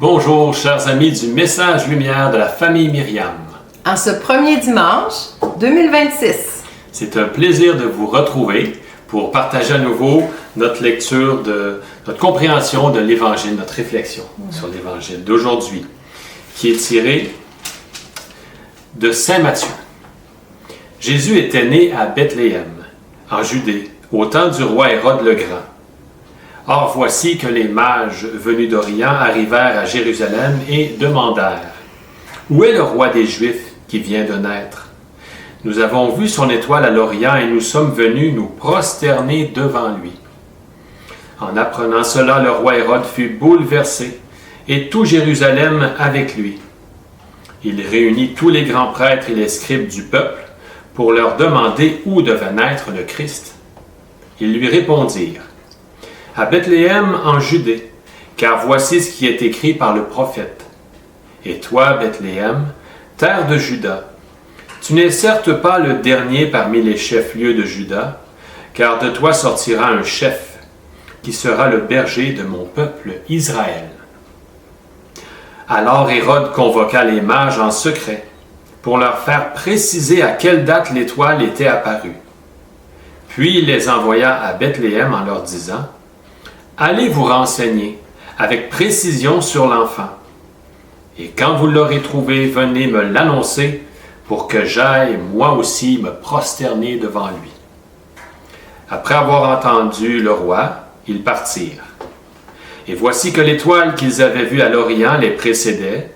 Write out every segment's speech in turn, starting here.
Bonjour, chers amis du Message Lumière de la famille Myriam. En ce premier dimanche 2026. C'est un plaisir de vous retrouver pour partager à nouveau notre lecture notre compréhension de l'Évangile, notre réflexion sur l'Évangile d'aujourd'hui, qui est tirée de Saint Matthieu. Jésus était né à Bethléem, en Judée, au temps du roi Hérode le Grand. Or voici que les mages venus d'Orient arrivèrent à Jérusalem et demandèrent « Où est le roi des Juifs qui vient de naître? Nous avons vu son étoile à l'Orient et nous sommes venus nous prosterner devant lui. » En apprenant cela, le roi Hérode fut bouleversé et tout Jérusalem avec lui. Il réunit tous les grands prêtres et les scribes du peuple pour leur demander où devait naître le Christ. Ils lui répondirent « À Bethléem en Judée, car voici ce qui est écrit par le prophète. Et toi, Bethléem, terre de Juda, tu n'es certes pas le dernier parmi les chefs-lieux de Juda, car de toi sortira un chef, qui sera le berger de mon peuple Israël. » Alors Hérode convoqua les mages en secret, pour leur faire préciser à quelle date l'étoile était apparue. Puis il les envoya à Bethléem en leur disant « Allez vous renseigner avec précision sur l'enfant. Et quand vous l'aurez trouvé, venez me l'annoncer pour que j'aille moi aussi me prosterner devant lui. » Après avoir entendu le roi, ils partirent. Et voici que l'étoile qu'ils avaient vue à l'Orient les précédait,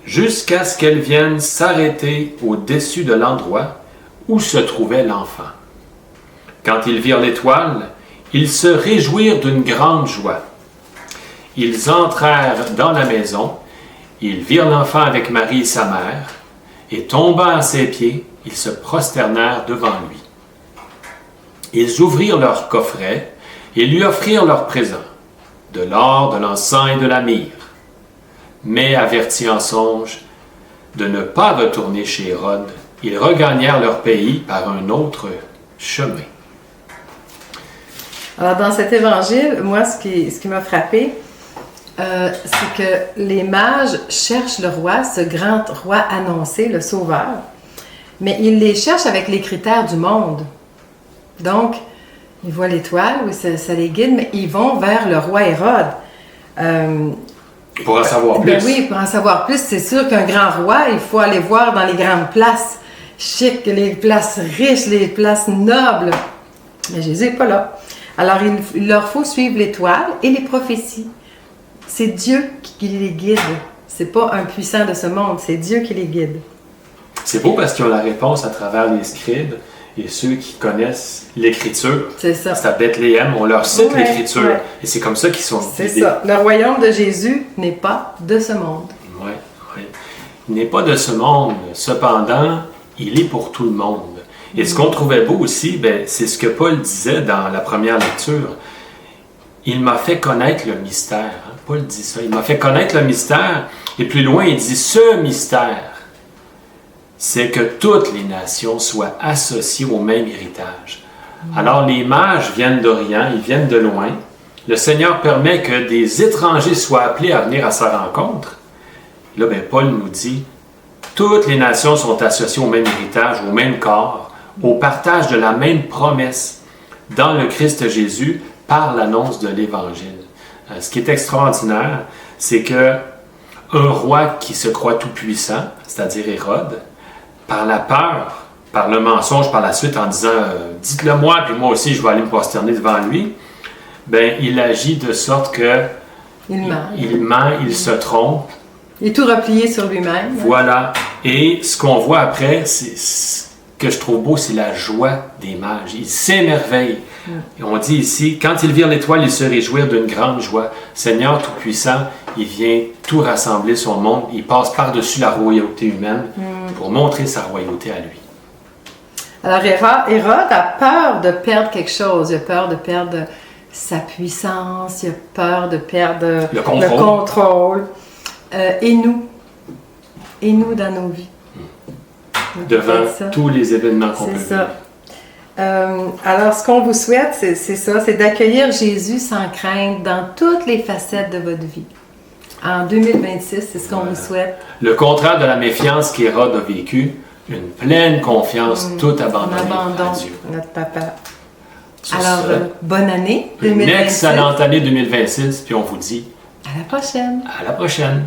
jusqu'à ce qu'elle vienne s'arrêter au-dessus de l'endroit où se trouvait l'enfant. Quand ils virent l'étoile, ils se réjouirent d'une grande joie. Ils entrèrent dans la maison, ils virent l'enfant avec Marie sa mère, et tombant à ses pieds, ils se prosternèrent devant lui. Ils ouvrirent leurs coffrets et lui offrirent leurs présents, de l'or, de l'encens et de la myrrhe. Mais avertis en songe de ne pas retourner chez Hérode, ils regagnèrent leur pays par un autre chemin. Alors, dans cet évangile, moi, ce qui m'a frappé, c'est que les mages cherchent le roi, ce grand roi annoncé, le sauveur, mais ils les cherchent avec les critères du monde. Donc, ils voient l'étoile, oui, ça les guide, mais ils vont vers le roi Hérode. Pour en savoir plus. Ben oui, pour en savoir plus, c'est sûr qu'un grand roi, il faut aller voir dans les grandes places chics, les places riches, les places nobles. Mais Jésus n'est pas là. Alors, il leur faut suivre l'étoile et les prophéties. C'est Dieu qui les guide. C'est pas un puissant de ce monde, c'est Dieu qui les guide. C'est beau parce qu'ils ont la réponse à travers les scribes et ceux qui connaissent l'Écriture. C'est ça. C'est à Bethléem, on leur cite l'Écriture. Ouais. Et c'est comme ça qu'ils sont guidés. C'est ça. Le royaume de Jésus n'est pas de ce monde. Oui, oui. Il n'est pas de ce monde. Cependant, il est pour tout le monde. Et ce qu'on trouvait beau aussi, c'est ce que Paul disait dans la première lecture. Il m'a fait connaître le mystère. Hein? Paul dit ça. Il m'a fait connaître le mystère. Et plus loin, il dit ce mystère, c'est que toutes les nations soient associées au même héritage. Alors les mages viennent d'Orient, ils viennent de loin. Le Seigneur permet que des étrangers soient appelés à venir à sa rencontre. Là, Paul nous dit, toutes les nations sont associées au même héritage, au même corps, au partage de la même promesse dans le Christ Jésus par l'annonce de l'Évangile. Ce qui est extraordinaire, c'est que un roi qui se croit tout-puissant, c'est-à-dire Hérode, par la peur, par le mensonge par la suite en disant « dites-le moi, puis moi aussi je vais aller me prosterner devant lui », il agit de sorte que il ment, il se trompe. Il est tout replié sur lui-même. Voilà. Et ce qu'on voit après, ce que je trouve beau, c'est la joie des mages. Ils s'émerveillent. Et on dit ici, quand ils virent l'étoile, ils se réjouirent d'une grande joie. Seigneur Tout-Puissant, il vient tout rassembler son monde. Il passe par-dessus la royauté humaine pour montrer sa royauté à lui. Alors Hérode a peur de perdre quelque chose. Il a peur de perdre sa puissance. Il a peur de perdre le contrôle. Et nous dans nos vies. Devant tous les événements qu'on peut vivre. Alors, ce qu'on vous souhaite, c'est ça, c'est d'accueillir Jésus sans crainte dans toutes les facettes de votre vie. en 2026. C'est ce qu'on vous souhaite. Le contraire de la méfiance qu'Hérode a vécu, une pleine confiance, tout abandonnée à Dieu. Notre papa. Sur Alors, ce, bonne année une 2026. excellente année 2026, puis on vous dit À la prochaine. à la prochaine.